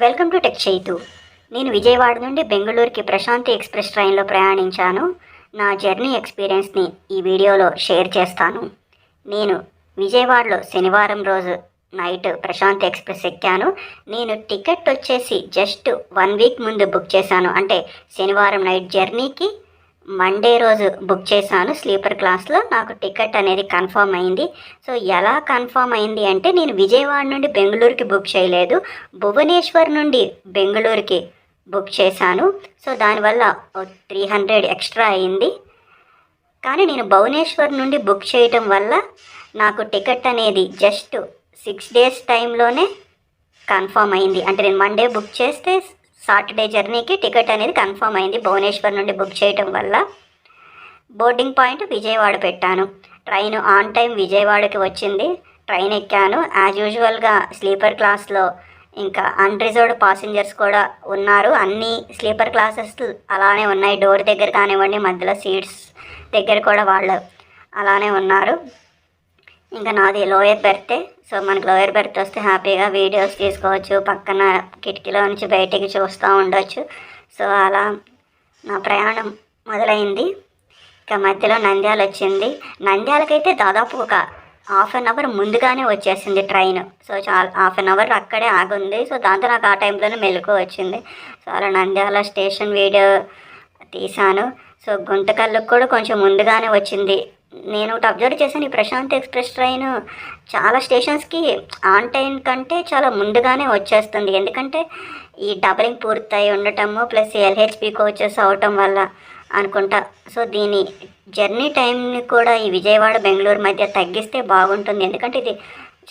Welcome to tech Chaitu. నేను విజయవాడ నుండి బెంగళూరుకి ప్రశాంతి ఎక్స్ప్రెస్ ట్రైన్లో ప్రయాణించాను. నా జర్నీ ఎక్స్పీరియన్స్ని ఈ వీడియోలో షేర్ చేస్తాను. నేను విజయవాడలో శనివారం రోజు నైట్ ప్రశాంతి ఎక్స్ప్రెస్ ఎక్కాను. నేను టికెట్ వచ్చేసి జస్ట్ 1 వీక్ ముందు బుక్ చేశాను. అంటే శనివారం నైట్ జర్నీకి మండే రోజు బుక్ చేశాను. స్లీపర్ క్లాస్లో నాకు టికెట్ అనేది కన్ఫర్మ్ అయింది. సో ఎలా కన్ఫర్మ్ అయింది అంటే, నేను విజయవాడ నుండి బెంగళూరుకి బుక్ చేయలేదు, భువనేశ్వర్ నుండి బెంగళూరుకి బుక్ చేశాను. సో దానివల్ల 300 ఎక్స్ట్రా అయింది. కానీ నేను భువనేశ్వర్ నుండి బుక్ చేయటం వల్ల నాకు టికెట్ అనేది జస్ట్ 6 డేస్ టైంలోనే కన్ఫర్మ్ అయింది. అంటే నేను మండే బుక్ చేస్తే సాటర్డే జర్నీకి టికెట్ అనేది కన్ఫర్మ్ అయింది భువనేశ్వర్ నుండి బుక్ చేయటం వల్ల. బోర్డింగ్ పాయింట్ విజయవాడ పెట్టాను. ట్రైన్ ఆన్ టైం విజయవాడకి వచ్చింది. ట్రైన్ ఎక్కాను. యాజ్ యూజువల్గా స్లీపర్ క్లాస్లో ఇంకా అన్రిజర్వ్డ్ పాసెంజర్స్ కూడా ఉన్నారు. అన్ని స్లీపర్ క్లాసెస్ అలానే ఉన్నాయి. డోర్ దగ్గర కానివ్వండి, మధ్యలో సీట్స్ దగ్గర కూడా వాళ్ళు అలానే ఉన్నారు. ఇంకా నాది లోయర్ బెర్తే. సో మనకి లోయర్ బెర్త్ వస్తే హ్యాపీగా వీడియోస్ తీసుకోవచ్చు, పక్కన కిటికీలో నుంచి బయటికి చూస్తూ ఉండొచ్చు. సో అలా నా ప్రయాణం మొదలైంది. ఇక మధ్యలో నంద్యాల వచ్చింది. నంద్యాలకైతే దాదాపు ఒక ½ అన్ అవర్ ముందుగానే వచ్చేసింది ట్రైన్. సో చాలా ½ అన్ అవర్ అక్కడే ఆగుంది. సో దాంతో నాకు ఆ టైంలోనే మెలకు వచ్చింది. సో అలా నంద్యాల స్టేషన్ వీడియో తీశాను. సో గుంతకల్లుకు కూడా కొంచెం ముందుగానే వచ్చింది. నేను ఒకటి అబ్జర్వ్ చేశాను, ఈ ప్రశాంత్ ఎక్స్ప్రెస్ ట్రైన్ చాలా స్టేషన్స్కి ఆన్ టైం కంటే చాలా ముందుగానే వచ్చేస్తుంది. ఎందుకంటే ఈ డబలింగ్ పూర్తయి ఉండటము ప్లస్ ఎల్హెచ్పి కోచెస్ అవటం వల్ల అనుకుంటా. సో దీని జర్నీ టైంని కూడా ఈ విజయవాడ బెంగళూరు మధ్య తగ్గిస్తే బాగుంటుంది. ఎందుకంటే ఇది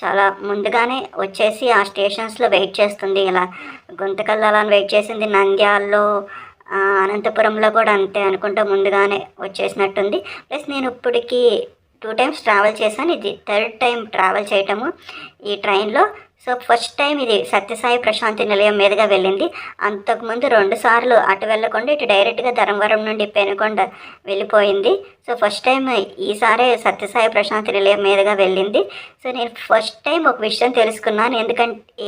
చాలా ముందుగానే వచ్చేసి ఆ స్టేషన్స్లో వెయిట్ చేస్తుంది. ఇలా గుంతకల్ అలా వెయిట్ చేసింది. నంద్యాలలో, అనంతపురంలో కూడా అంతే అనుకుంటా, ముందుగానే వచ్చేసినట్టుంది. ప్లస్ నేను ఇప్పటికి 2 టైమ్స్ ట్రావెల్ చేశాను. ఇది 3rd టైం ట్రావెల్ చేయటము ఈ ట్రైన్లో. సో ఫస్ట్ టైం ఇది సత్యసాయి ప్రశాంతి నిలయం మీదుగా వెళ్ళింది. అంతకుముందు 2 సార్లు అటు వెళ్ళకుండా ఇటు డైరెక్ట్గా ధర్మవరం నుండి పెనుకొండ వెళ్ళిపోయింది. సో ఫస్ట్ టైం ఈసారే సత్యసాయి ప్రశాంతి నిలయం మీదుగా వెళ్ళింది. సో నేను ఫస్ట్ టైం ఒక విషయం తెలుసుకున్నాను.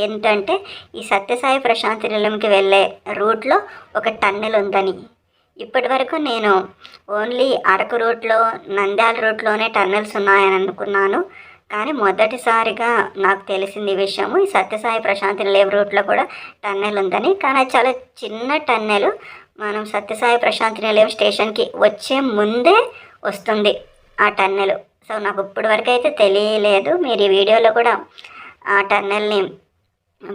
ఏంటంటే ఈ సత్యసాయి ప్రశాంతి నిలయంకి వెళ్ళే రూట్లో ఒక టన్నెల్ ఉందని. ఇప్పటి వరకు నేను ఓన్లీ అరకు రూట్లో, నంద్యాల రూట్లోనే టన్నెల్స్ ఉన్నాయని అనుకున్నాను. కానీ మొదటిసారిగా నాకు తెలిసింది ఈ విషయము, ఈ సత్యసాయి ప్రశాంతి నిలయం రూట్లో కూడా టన్నెల్ ఉందని. కానీ అది చాలా చిన్న టన్నెల్. మనం సత్యసాయి ప్రశాంతి నిలయం స్టేషన్కి వచ్చే ముందే వస్తుంది ఆ టన్నెల్. సో నాకు ఇప్పటి వరకు అయితే తెలియలేదు. మీరు ఈ వీడియోలో కూడా ఆ టన్నెల్ని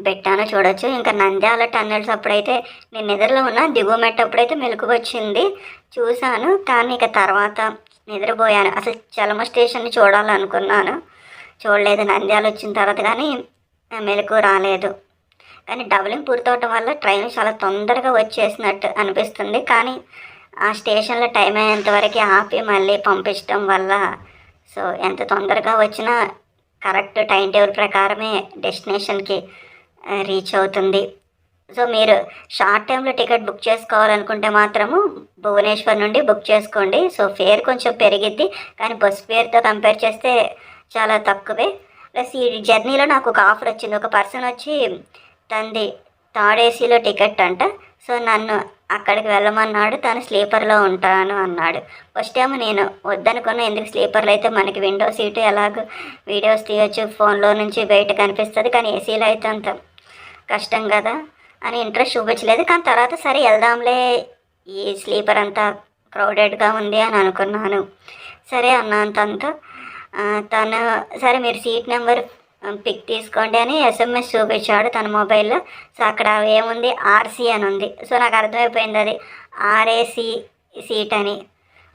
పెట్టాను, చూడొచ్చు. ఇంకా నంద్యాల టన్నెల్స్ అప్పుడైతే నేను నిద్రలో ఉన్నా, దిగుమెట్టప్పుడైతే మెలకు వచ్చింది, చూశాను. కానీ ఇక తర్వాత నిద్రపోయాను. అసలు చలమ స్టేషన్ని చూడాలనుకున్నాను, చూడలేదు. నంద్యాల వచ్చిన తర్వాత కానీ మెలకు రాలేదు. కానీ డబలింగ్ పూర్తవటం వల్ల ట్రైన్ చాలా తొందరగా వచ్చేసినట్టు అనిపిస్తుంది. కానీ ఆ స్టేషన్లో టైం అయ్యేంత వరకు ఆపి మళ్ళీ పంపించడం వల్ల సో ఎంత తొందరగా వచ్చినా కరెక్ట్ టైం టేబుల్ ప్రకారమే డెస్టినేషన్కి రీచ్ అవుతుంది. సో మీరు షార్ట్ టైంలో టికెట్ బుక్ చేసుకోవాలనుకుంటే మాత్రము భువనేశ్వర్ నుండి బుక్ చేసుకోండి. సో ఫేర్ కొంచెం పెరిగిద్ది, కానీ బస్ ఫేర్తో కంపేర్ చేస్తే చాలా తక్కువే. ప్లస్ ఈ జర్నీలో నాకు ఒక ఆఫర్ వచ్చింది. ఒక పర్సన్ వచ్చి తనది 3rd ఏసీలో టికెట్ అంట. సో నన్ను అక్కడికి వెళ్ళమన్నాడు. తను స్లీపర్లో ఉంటాను అన్నాడు. ఫస్ట్ టైం నేను వద్దనుకున్నా, ఎందుకు స్లీపర్లో అయితే మనకి విండో సీటు ఎలాగో వీడియోస్ తీయొచ్చు, ఫోన్లో నుంచి బయట కనిపిస్తుంది. కానీ ఏసీలో అయితే అంత కష్టం కదా అని ఇంట్రెస్ట్ చూపించలేదు. కానీ తర్వాత సరే వెళ్దాంలే, ఈ స్లీపర్ అంతా క్రౌడెడ్గా ఉంది అని అనుకున్నాను. సరే అన్నంతంతా తను సరే మీరు సీట్ నెంబర్ పిక్ తీసుకోండి అని SMS చూపించాడు తన మొబైల్లో. సో అక్కడ ఏముంది, RC అని ఉంది. సో నాకు అర్థమైపోయింది అది RAC సీట్ అని.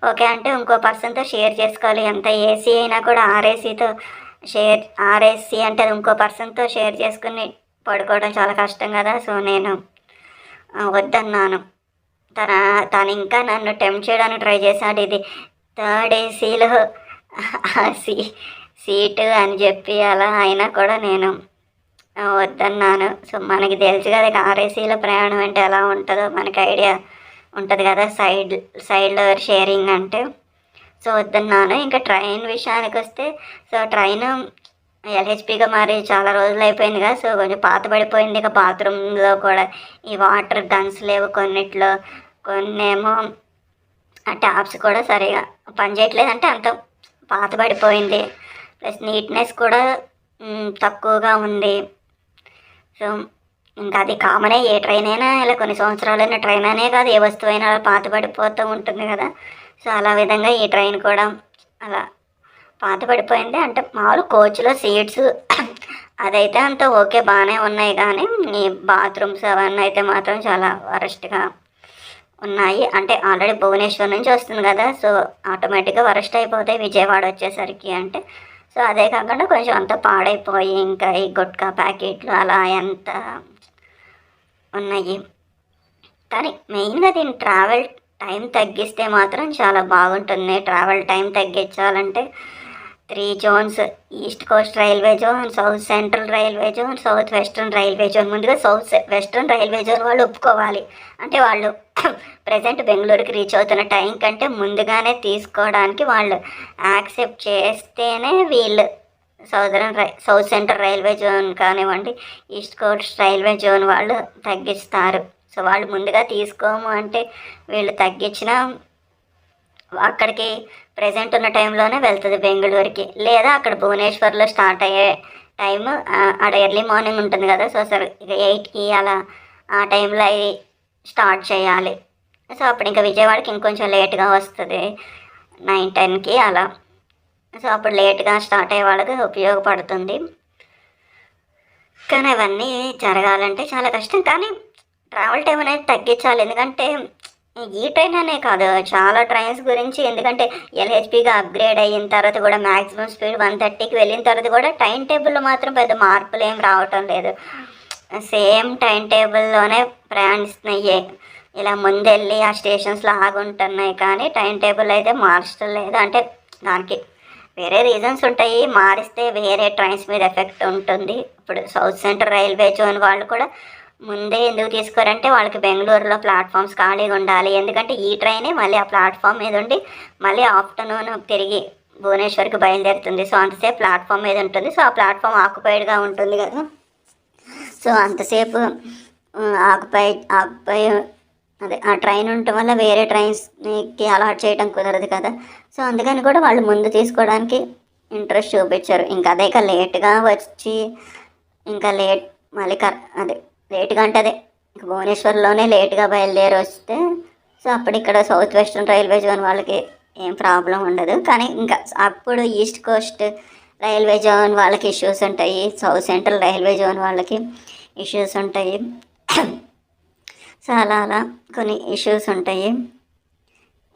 ఓకే అంటే ఇంకో పర్సన్తో షేర్ చేసుకోవాలి. ఎంత ఏసీ అయినా కూడా RACతో RAC అంటే అది ఇంకో పర్సన్తో షేర్ చేసుకుని పడుకోవడం చాలా కష్టం కదా. సో నేను వద్దన్నాను. తను ఇంకా నన్ను టెంప్ట్ చేయడానికి ట్రై చేశాడు. ఇది 3rd ఏసీలో సీటు అని చెప్పి అలా అయినా కూడా నేను వద్దన్నాను. సో మనకి తెలుసు కదా RACలో ప్రయాణం అంటే ఎలా ఉంటుందో మనకి ఐడియా ఉంటుంది కదా, సైడ్లో షేరింగ్ అంటే. సో వద్దన్నాను. ఇంకా ట్రైన్ విషయానికి వస్తే, సో ట్రైన్ ఎల్హెచ్పిగా మారి చాలా రోజులు అయిపోయింది కదా, సో కొంచెం పాత పడిపోయింది. ఇక బాత్రూంలో కూడా ఈ వాటర్ గన్స్ లేవు కొన్నిట్లో, కొన్నేమో ఆ ట్యాప్స్ కూడా సరిగా పనిచేయట్లేదు, అంటే అంత పాత పడిపోయింది. ప్లస్ నీట్నెస్ కూడా తక్కువగా ఉంది. సో ఇంకా అది కామనే, ఏ ట్రైన్ అయినా ఇలా కొన్ని సంవత్సరాలైన ట్రైన్ అనే కాదు, ఏ వస్తువైనా అలా పాత పడిపోతూ ఉంటుంది కదా. సో అలా విధంగా ఈ ట్రైన్ కూడా అలా పాత పడిపోయింది. అంటే మామూలు కోచ్లో సీట్స్ అదైతే అంత ఓకే బాగానే ఉన్నాయి, కానీ ఈ బాత్రూమ్స్ అవన్నీ అయితే మాత్రం చాలా వరస్ట్గా ఉన్నాయి. అంటే ఆల్రెడీ భువనేశ్వర్ నుంచి వస్తుంది కదా, సో ఆటోమేటిక్గా వరస్ట్ అయిపోతాయి విజయవాడ వచ్చేసరికి. అంటే సో అదే కాకుండా కొంచెం అంత పాడైపోయి ఇంకా ఈ గుట్కా ప్యాకెట్లు అలా ఎంత ఉన్నాయి. కానీ మెయిన్గా దీని ట్రావెల్ టైం తగ్గిస్తే మాత్రం చాలా బాగుంటుంది. ట్రావెల్ టైం తగ్గించాలంటే 3 zones: east coast railway zone, south central railway zone, south western railway zone. ముందుగా సౌత్ వెస్ట్రన్ రైల్వే జోన్ వాళ్ళు ఒప్పుకోవాలి. అంటే వాళ్ళు ప్రజెంట్ బెంగళూరుకి రీచ్ అవుతున్న టైం కంటే ముందుగానే తీసుకోవడానికి వాళ్ళు యాక్సెప్ట్ చేస్తేనే వీళ్ళు సౌత్ సెంట్రల్ రైల్వే జోన్ కానివ్వండి, ఈస్ట్ కోస్ట్ రైల్వే జోన్ వాళ్ళు తగ్గిస్తారు. సో వాళ్ళు ముందుగా తీసుకోము అంటే వీళ్ళు తగ్గించిన అక్కడికి ప్రజెంట్ ఉన్న టైంలోనే వెళ్తుంది బెంగళూరుకి. లేదా అక్కడ భువనేశ్వర్లో స్టార్ట్ అయ్యే టైము అక్కడ ఎర్లీ మార్నింగ్ ఉంటుంది కదా, సో సరే ఇక 8కి అలా ఆ టైంలో అవి స్టార్ట్ చేయాలి. సో అప్పుడు ఇంకా విజయవాడకి ఇంకొంచెం లేట్గా వస్తుంది, 9-10కి అలా. సో అప్పుడు లేట్గా స్టార్ట్ అయ్యే వాళ్ళకి ఉపయోగపడుతుంది. కానీ అవన్నీ జరగాలంటే చాలా కష్టం. కానీ ట్రావెల్ టైం అనేది తగ్గించాలి. ఎందుకంటే ఈ ట్రైన్ అనే కాదు, చాలా ట్రైన్స్ గురించి. ఎందుకంటే ఎల్హెచ్పిగా అప్గ్రేడ్ అయిన తర్వాత కూడా మ్యాక్సిమం స్పీడ్ 130కి వెళ్ళిన తర్వాత కూడా టైం టేబుల్లో మాత్రం పెద్ద మార్పులు ఏం రావటం లేదు. సేమ్ టైం టేబుల్లోనే ప్రయాణిస్తున్నాయి. ఇలా ముందెళ్ళి ఆ స్టేషన్స్లో ఆగుంటున్నాయి, కానీ టైం టేబుల్ అయితే మార్చడం లేదు. అంటే దానికి వేరే రీజన్స్ ఉంటాయి, మారిస్తే వేరే ట్రైన్స్ మీద ఎఫెక్ట్ ఉంటుంది. ఇప్పుడు సౌత్ సెంట్రల్ రైల్వే జోన్ వాళ్ళు కూడా ముందే ఎందుకు తీసుకోరంటే వాళ్ళకి బెంగళూరులో ప్లాట్ఫామ్స్ ఖాళీగా ఉండాలి. ఎందుకంటే ఈ ట్రైనే మళ్ళీ ఆ ప్లాట్ఫామ్ మీద ఉండి మళ్ళీ ఆఫ్టర్నూన్ తిరిగి భువనేశ్వర్కి బయలుదేరుతుంది. సో అంతసేపు ప్లాట్ఫామ్ మీద ఉంటుంది. సో ఆ ప్లాట్ఫామ్ ఆక్యుపైడ్గా ఉంటుంది కదా, సో అంతసేపు ఆక్యుపై అదే ఆ ట్రైన్ ఉండటం వల్ల వేరే ట్రైన్స్కి అలాట్ చేయడం కుదరదు కదా. సో అందుకని కూడా వాళ్ళు ముందు తీసుకోవడానికి ఇంట్రెస్ట్ చూపించారు. ఇంకా అదే లేట్గా వచ్చి ఇంకా మళ్ళీ అదే లేట్గా అంటే అదే ఇంకా భువనేశ్వర్లోనే లేట్గా బయలుదేరి వస్తే సో అప్పుడు ఇక్కడ సౌత్ వెస్ట్రన్ రైల్వే జోన్ వాళ్ళకి ఏం ప్రాబ్లం ఉండదు. కానీ ఇంకా అప్పుడు ఈస్ట్ కోస్ట్ రైల్వే జోన్ వాళ్ళకి ఇష్యూస్ ఉంటాయి, సౌత్ సెంట్రల్ రైల్వే జోన్ వాళ్ళకి ఇష్యూస్ ఉంటాయి. సో అలా కొన్ని ఇష్యూస్ ఉంటాయి.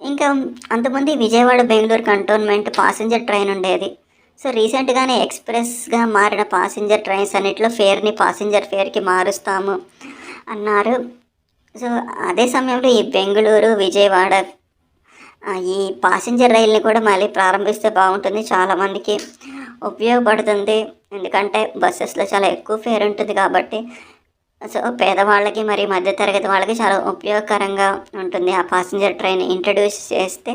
ఇంకా అంతకుముందు Vijayawada Bengaluru cantonment passenger train ఉండేది. సో రీసెంట్గానే ఎక్స్ప్రెస్గా మారిన పాసింజర్ ట్రైన్స్ అన్నింటిలో ఫేర్ని పాసింజర్ ఫేర్కి మారుస్తాము అన్నారు. సో అదే సమయంలో ఈ బెంగళూరు విజయవాడ ఈ పాసింజర్ రైల్ని కూడా మళ్ళీ ప్రారంభిస్తే బాగుంటుంది, చాలామందికి ఉపయోగపడుతుంది. ఎందుకంటే బస్సెస్లో చాలా ఎక్కువ ఫేర్ ఉంటుంది కాబట్టి. సో పేదవాళ్ళకి మరి మధ్యతరగతి వాళ్ళకి చాలా ఉపయోగకరంగా ఉంటుంది ఆ పాసింజర్ ట్రైన్ ఇంట్రడ్యూస్ చేస్తే.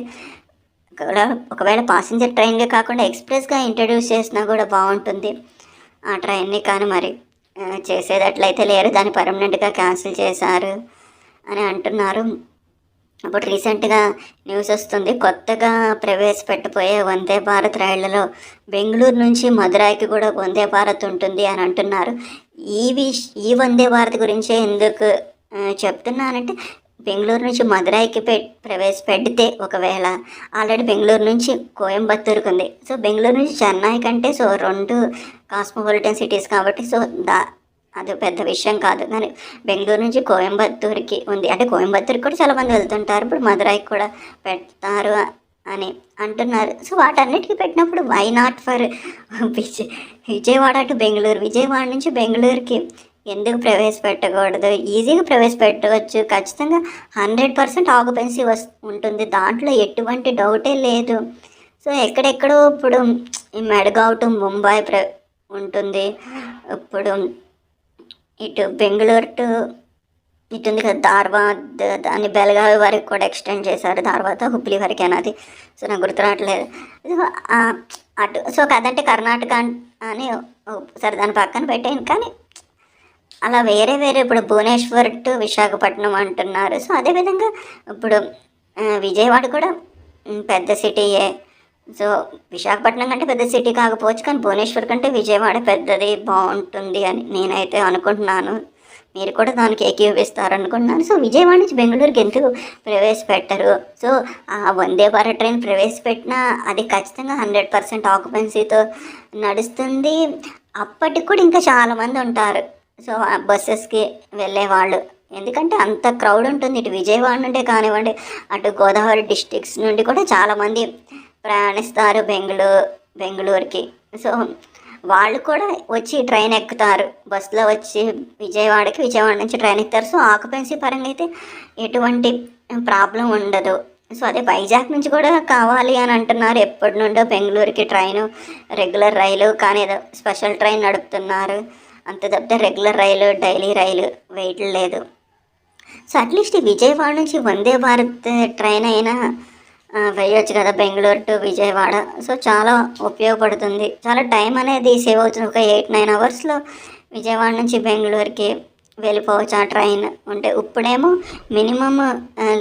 ఒకవేళ పాసింజర్ ట్రైన్గా కాకుండా ఎక్స్ప్రెస్గా ఇంట్రడ్యూస్ చేసినా కూడా బాగుంటుంది ఆ ట్రైన్ని. కానీ మరి చేసేటట్లయితే లేరు, దాన్ని పర్మనెంట్గా క్యాన్సిల్ చేశారు అని అంటున్నారు. అప్పుడు రీసెంట్గా న్యూస్ వస్తుంది, కొత్తగా ప్రవేశపెట్టబోయే వందే భారత్ రైళ్లలో బెంగళూరు నుంచి మదురైకి కూడా వందే భారత్ ఉంటుంది అని అంటున్నారు. ఈ వందే భారత్ గురించే ఎందుకు చెప్తున్నానంటే, బెంగళూరు నుంచి మదురైకి ప్రవేశపెడితే ఒకవేళ ఆల్రెడీ బెంగళూరు నుంచి కోయంబత్తూరుకు ఉంది. సో బెంగళూరు నుంచి చెన్నై కంటే సో 2 కాస్మోపాలిటన్ సిటీస్ కాబట్టి సో అది పెద్ద విషయం కాదు. కానీ బెంగళూరు నుంచి కోయంబత్తూరుకి ఉంది, అంటే కోయంబత్తూరుకి కూడా చాలామంది వెళ్తుంటారు, ఇప్పుడు మదురైకి కూడా పెడతారు అని అంటున్నారు. సో వాటన్నిటికీ పెట్టినప్పుడు why not for Vijayawada to Bengaluru, Vijayawada నుంచి బెంగళూరుకి ఎందుకు ప్రవేశపెట్టకూడదు? ఈజీగా ప్రవేశపెట్టవచ్చు, ఖచ్చితంగా 100% ఆక్యుపెన్సీ ఉంటుంది, దాంట్లో ఎటువంటి డౌటే లేదు. సో ఎక్కడెక్కడో ఇప్పుడు ఈ మెడగావ్ టు ముంబై ఉంటుంది, ఇప్పుడు ఇటు బెంగళూరు టు ఇటు ఉంది కదా ధార్వాడ్, దాన్ని బెళగావి వరకు కూడా ఎక్స్టెండ్ చేశారు, తర్వాత హుబ్లీ వరకు అనేది. సో నాకు గుర్తు రావట్లేదు. అటు సో కదంటే కర్ణాటక అని సరే దాని పక్కన పెట్టాను. కానీ అలా వేరే వేరే ఇప్పుడు భువనేశ్వర్ టు విశాఖపట్నం అంటున్నారు. సో అదేవిధంగా ఇప్పుడు విజయవాడ కూడా పెద్ద సిటీయే. సో విశాఖపట్నం కంటే పెద్ద సిటీ కాకపోవచ్చు, కానీ భువనేశ్వర్ కంటే విజయవాడ పెద్దది, బాగుంటుంది అని నేనైతే అనుకుంటున్నాను. మీరు కూడా దానికి ఏకీభవిస్తారనుకుంటున్నాను. సో విజయవాడ నుంచి బెంగళూరుకి ఎందుకు ప్రవేశపెట్టరు? సో ఆ వందే భారత్ ట్రైన్ ప్రవేశపెట్టినా అది ఖచ్చితంగా 100% ఆక్యుపెన్సీతో నడుస్తుంది. అప్పటికి కూడా ఇంకా చాలామంది ఉంటారు. సో ఆ బస్సెస్కి వెళ్ళేవాళ్ళు, ఎందుకంటే అంత క్రౌడ్ ఉంటుంది. ఇటు విజయవాడ నుండే కానివ్వండి, అటు గోదావరి డిస్ట్రిక్ట్స్ నుండి కూడా చాలామంది ప్రయాణిస్తారు బెంగళూరుకి. సో వాళ్ళు కూడా వచ్చి ట్రైన్ ఎక్కుతారు, బస్సులో వచ్చి విజయవాడ నుంచి ట్రైన్ ఎక్కుతారు. సో ఆక్యుపెన్సీ పరంగా అయితే ఎటువంటి ప్రాబ్లం ఉండదు. సో అదే వైజాగ్ నుంచి కూడా కావాలి అని అంటున్నారు. ఎప్పటి నుండో బెంగళూరుకి ట్రైను, రెగ్యులర్ రైలు, కానీ ఏదో స్పెషల్ ట్రైన్ నడుపుతున్నారు. అంత తప్పితే రెగ్యులర్ రైలు, డైలీ రైలు వెయిట్ లేదు. సో అట్లీస్ట్ ఈ విజయవాడ నుంచి వందే భారత్ ట్రైన్ అయినా వేయొచ్చు కదా బెంగళూరు టు విజయవాడ. సో చాలా ఉపయోగపడుతుంది, చాలా టైం అనేది సేవ్ అవుతుంది. ఒక 8-9 అవర్స్లో విజయవాడ నుంచి బెంగళూరుకి వెళ్ళిపోవచ్చు ఆ ట్రైన్ ఉంటే. ఇప్పుడేమో మినిమమ్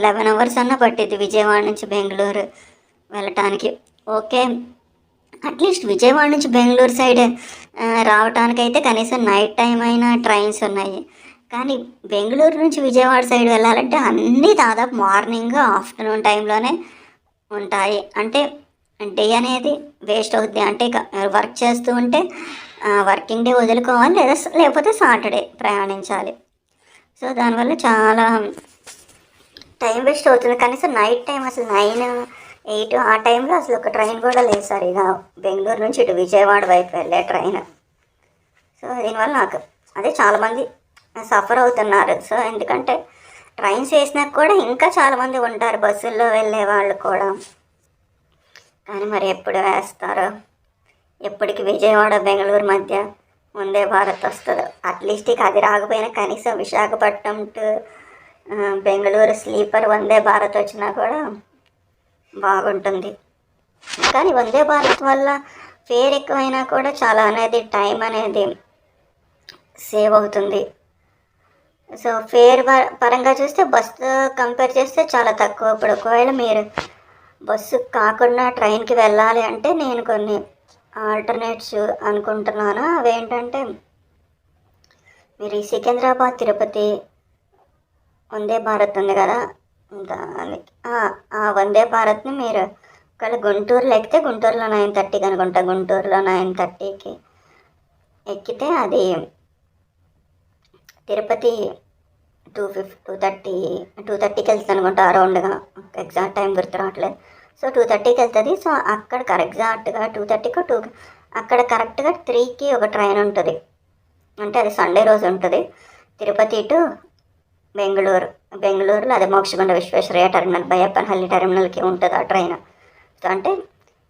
11 అవర్స్ అన్నా పట్టింది విజయవాడ నుంచి బెంగళూరు వెళ్ళటానికి. ఓకే, అట్లీస్ట్ విజయవాడ నుంచి బెంగళూరు సైడ్ రావటానికైతే కనీసం నైట్ టైం అయినా ట్రైన్స్ ఉన్నాయి. కానీ బెంగళూరు నుంచి విజయవాడ సైడ్ వెళ్ళాలంటే అన్నీ దాదాపు మార్నింగ్ ఆఫ్టర్నూన్ టైంలోనే ఉంటాయి. అంటే డే అనేది వేస్ట్ అవుతుంది. అంటే వర్క్ చేస్తూ ఉంటే వర్కింగ్ డే వదులుకోవాలి, లేకపోతే సాటర్డే ప్రయాణించాలి. సో దానివల్ల చాలా టైం వేస్ట్ అవుతుంది. కనీసం నైట్ టైం అసలు 9-8 ఆ టైంలో అసలు ఒక ట్రైన్ కూడా లేదు సార్, ఇక బెంగళూరు నుంచి ఇటు విజయవాడ వైపు వెళ్ళే ట్రైన్. సో దీనివల్ల నాకు అదే చాలామంది సఫర్ అవుతున్నారు. సో ఎందుకంటే ట్రైన్స్ వేసినాక కూడా ఇంకా చాలామంది ఉంటారు బస్సుల్లో వెళ్ళే వాళ్ళు కూడా. కానీ మరి ఎప్పుడు వేస్తారో, ఎప్పటికి విజయవాడ బెంగళూరు మధ్య వందే భారత్ వస్తుందో. అట్లీస్ట్ ఇక అది రాకపోయినా కనీసం విశాఖపట్నం టు బెంగళూరు స్లీపర్ వందే భారత్ వచ్చినా కూడా బాగుంటుంది. కానీ వందే భారత్ వల్ల ఫేర్ ఎక్కువైనా కూడా చాలా అనేది టైం అనేది సేవ్ అవుతుంది. సో ఫేర్ పరంగా చూస్తే బస్సు కంపేర్ చేస్తే చాలా తక్కువ. ఇప్పుడు ఒకవేళ మీరు బస్సు కాకుండా ట్రైన్కి వెళ్ళాలి అంటే నేను కొన్ని ఆల్టర్నేట్స్ అనుకుంటున్నాను. అవేంటంటే, మీరు ఈ సికింద్రాబాద్ తిరుపతి వందే భారత్ ఉంది కదా, దానికి ఆ వందే భారత్ని మీరు ఒకవేళ గుంటూరులో ఎక్కితే గుంటూరులో 9:30కి అనుకుంటా, గుంటూరులో 9:30కి ఎక్కితే అది తిరుపతి 2:30కి వెళ్తుంది అనుకుంటా అరౌండ్గా, ఎగ్జాక్ట్ టైం గుర్తు రావట్లేదు. సో 2:30కి వెళ్తుంది. సో అక్కడ ఎగ్జాక్ట్గా 2:30కి అక్కడ కరెక్ట్గా 3కి ఒక ట్రైన్ ఉంటుంది. అంటే అది సండే రోజు ఉంటుంది. తిరుపతి టు బెంగళూరులో అది మోక్షగుండ విశ్వేశ్వరయ్య టెర్మినల్, బయ్యప్పనహల్లి టెర్మినల్కి ఉంటుంది ఆ ట్రైన్. సో అంటే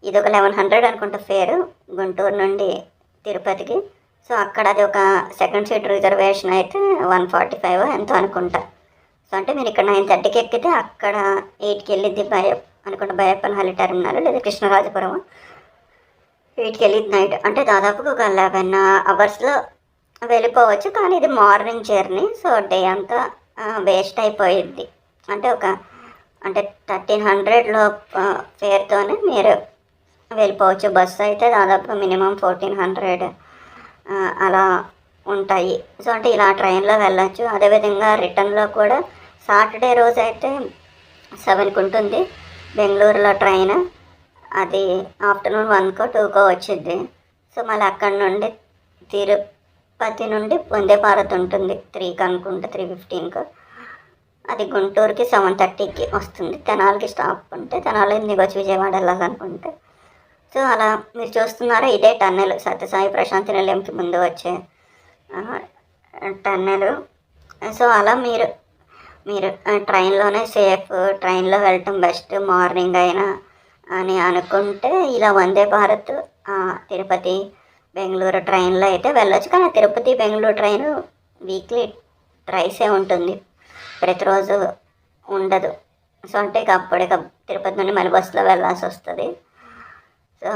ఇది ఒక 1100 అనుకుంటా ఫేరు గుంటూరు నుండి తిరుపతికి. సో అక్కడ అది ఒక సెకండ్ సీట్ రిజర్వేషన్ అయితే 145 ఎంతో అనుకుంటా. సో అంటే మీరు ఇక్కడ 9:30కి ఎక్కితే అక్కడ 8కి వెళ్ళిద్ది అనుకుంటా బయ్యప్పనహల్లి టెర్మినల్, లేదా కృష్ణరాజపురం 8కి వెళ్ళిద్ది నైట్. అంటే దాదాపుగా ఒక 11 అవర్స్లో వెళ్ళిపోవచ్చు. కానీ ఇది మార్నింగ్ జర్నీ. సో డే అంతా వేస్ట్ అయిపోయిద్ది. అంటే 1300లో ఫేర్తోనే మీరు వెళ్ళిపోవచ్చు. బస్సు అయితే దాదాపుగా మినిమం 1400 అలా ఉంటాయి. సో అంటే ఇలా ట్రైన్లో వెళ్ళచ్చు. అదేవిధంగా రిటర్న్లో కూడా సాటర్డే రోజు అయితే 7కి ఉంటుంది బెంగళూరులో ట్రైన్. అది ఆఫ్టర్నూన్ 1కో 2కో వచ్చింది. సో మళ్ళీ అక్కడ నుండి తిరుపతి నుండి వందే భారత్ ఉంటుంది 3కి అనుకుంటే, 3:15కో. అది గుంటూరుకి 7:30కి వస్తుంది. తెనాలికి స్టాప్ ఉంటే తెనాలి నీకు వచ్చి విజయవాడ వెళ్ళాలనుకుంటే. సో అలా మీరు చూస్తున్నారా, ఇదే టన్నెల్, సత్యసాయి ప్రశాంతి నిలయంకి ముందు వచ్చే టన్నెల్. సో అలా మీరు ట్రైన్లోనే సేఫ్, ట్రైన్లో వెళ్ళటం బెస్ట్ మార్నింగ్ అయినా అని అనుకుంటే ఇలా వందే భారత్ తిరుపతి బెంగళూరు ట్రైన్లో అయితే వెళ్ళొచ్చు. కానీ తిరుపతి బెంగళూరు ట్రైన్ వీక్లీ ట్రైసే ఉంటుంది, ప్రతిరోజు ఉండదు. సో అంటే ఇక అప్పటిక తిరుపతి నుండి మళ్ళీ బస్సులో వెళ్ళాల్సి వస్తుంది. సో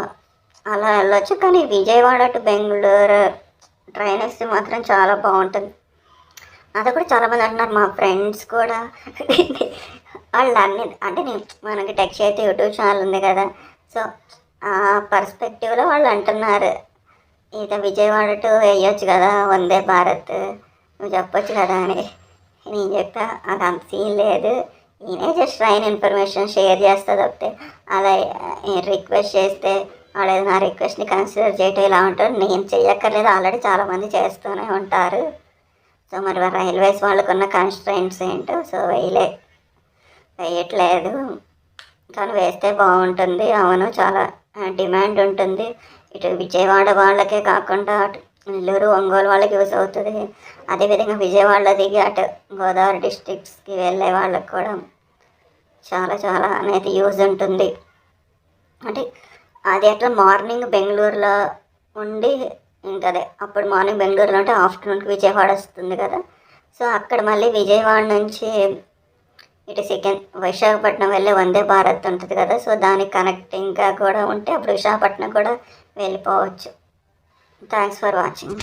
అలా వెళ్ళొచ్చు. కానీ విజయవాడ టు బెంగళూరు ట్రైన్ ఎక్కితే మాత్రం చాలా బాగుంటుంది. అది కూడా చాలామంది అంటున్నారు, మా ఫ్రెండ్స్ కూడా. వాళ్ళు అన్ని అంటే మనకి టెక్ అయితే యూట్యూబ్ ఛానల్ ఉంది కదా, సో ఆ పర్స్పెక్టివ్లో వాళ్ళు అంటున్నారు, ఇక విజయవాడ టు వేయొచ్చు కదా వందే భారత్, నువ్వు చెప్పొచ్చు కదా అని. నేను చెప్పా అది అంత సీన్ లేదు, నేనే జస్ట్ ట్రైన్ ఇన్ఫర్మేషన్ షేర్ చేస్తా తప్పితే అలా రిక్వెస్ట్ చేస్తే వాళ్ళు నా రిక్వెస్ట్ని కన్సిడర్ చేయటం ఇలా ఉంటారు. నేను చెయ్యక్కర్లేదు, ఆల్రెడీ చాలామంది చేస్తూనే ఉంటారు. సో మరి రైల్వేస్ వాళ్ళకున్న కన్స్ట్రైంట్స్ ఏంటో సో వేయట్లేదు. కానీ వేస్తే బాగుంటుంది. అవును, చాలా డిమాండ్ ఉంటుంది. ఇటు విజయవాడ వాళ్ళకే కాకుండా అటు నెల్లూరు ఒంగోలు వాళ్ళకి యూజ్ అవుతుంది. అదేవిధంగా విజయవాడలో దిగి అటు గోదావరి డిస్ట్రిక్ట్స్కి వెళ్ళే వాళ్ళకి కూడా చాలా చాలా అనేది యూజ్ ఉంటుంది. అంటే అది అట్లా మార్నింగ్ బెంగళూరులో ఉండి ఇంకదే అప్పుడు మార్నింగ్ బెంగళూరులో ఉంటే ఆఫ్టర్నూన్కి విజయవాడ వస్తుంది కదా, సో అక్కడ మళ్ళీ విజయవాడ నుంచి ఇటు విశాఖపట్నం వెళ్ళే వందే భారత్ ఉంటుంది కదా, సో దానికి కనెక్టింగ్గా కూడా ఉంటే అప్పుడు విశాఖపట్నం కూడా వెళ్ళిపోవచ్చు. Thanks for watching.